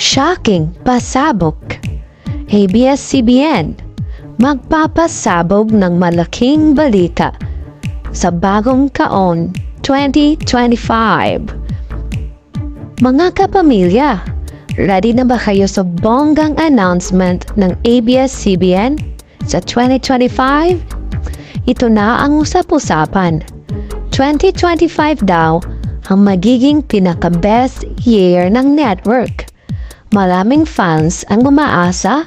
Shocking pasabog. ABS-CBN magpapasabog ng malaking balita sa bagong taon 2025. Mga kapamilya, ready na ba kayo sa bonggang announcement ng ABS-CBN sa 2025? Ito na ang usap-usapan. 2025 daw ang magiging pinaka-best year ng network. Maraming fans ang umaasa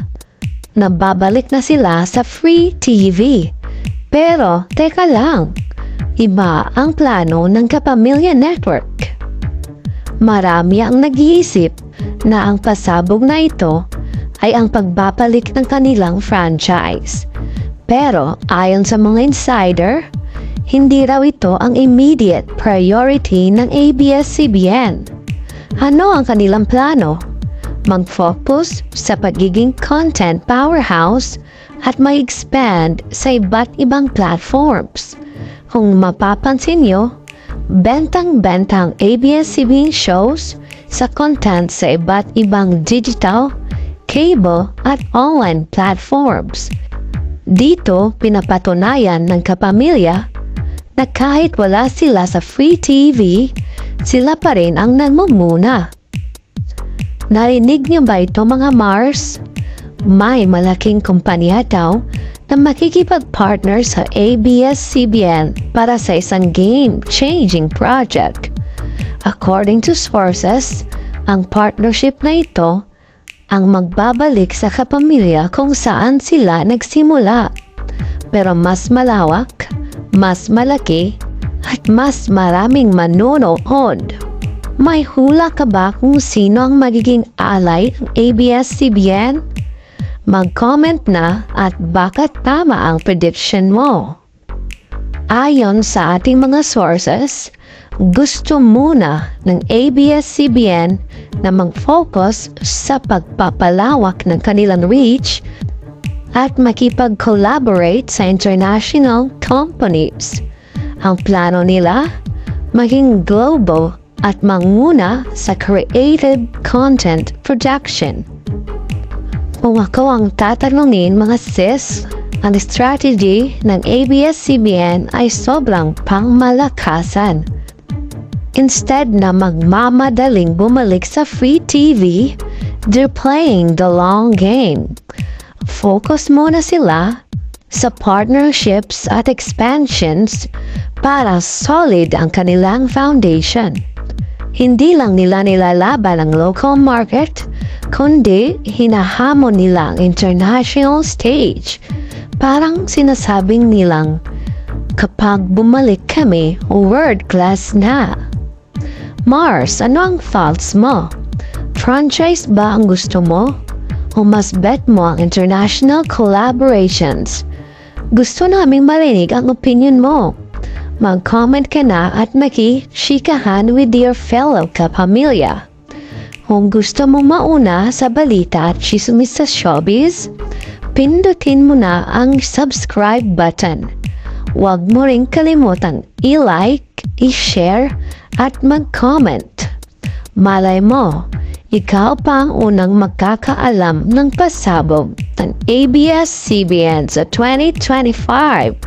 na babalik na sila sa free TV. Pero, teka lang, iba ang plano ng Kapamilya Network. Marami ang nag-iisip na ang pasabog na ito ay ang pagbabalik ng kanilang franchise. Pero, ayon sa mga insider, hindi raw ito ang immediate priority ng ABS-CBN. Ano ang kanilang plano? Mag-focus sa pagiging content powerhouse at mag-expand sa iba't ibang platforms. Kung mapapansin nyo, bentang-bentang ABS-CBN shows sa content sa iba't ibang digital, cable at online platforms. Dito pinapatunayan ng kapamilya na kahit wala sila sa free TV, sila pa rin ang nagmumuna. Narinig niyo ba ito mga Mars? May malaking kumpanya daw na makikipag-partner sa ABS-CBN para sa isang game-changing project. According to sources, ang partnership na ito ang magbabalik sa kapamilya kung saan sila nagsimula. Pero mas malawak, mas malaki, at mas maraming manonood. May hula ka ba kung sino ang magiging alay ng ABS-CBN? Mag-comment na at baka tama ang prediction mo. Ayon sa ating mga sources, gusto muna ng ABS-CBN na mag-focus sa pagpapalawak ng kanilang reach at makipag-collaborate sa international companies. Ang plano nila, maging global at manguna sa creative content production. Kung ako ang tatanungin mga sis, ang strategy ng ABS-CBN ay sobrang pangmalakasan. Instead na magmamadaling bumalik sa free TV, they're playing the long game. Focus muna sila sa partnerships at expansions para solid ang kanilang foundation. Hindi lang nila nilalaban ang local market, kundi hinahamon nila ang international stage. Parang sinasabing nilang, kapag bumalik kami, world class na. Mars, ano ang thoughts mo? Franchise ba ang gusto mo? O mas bet mo ang international collaborations? Gusto naming marinig ang opinion mo. Mag-comment ka na at makishikahan with your fellow kapamilya. Kung gusto mong mauna sa balita at chismis sa showbiz, pindutin mo na ang subscribe button. Huwag mo ring kalimutan i-like, i-share at mag-comment. Malay mo, ikaw pa ang unang magkakaalam ng pasabog ng ABS-CBN sa 2025.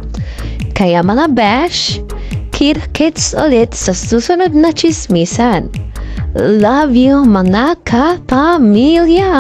Kaya mga besh, kita-kits ulit sa susunod na chismisan. Love you mga kapamilya!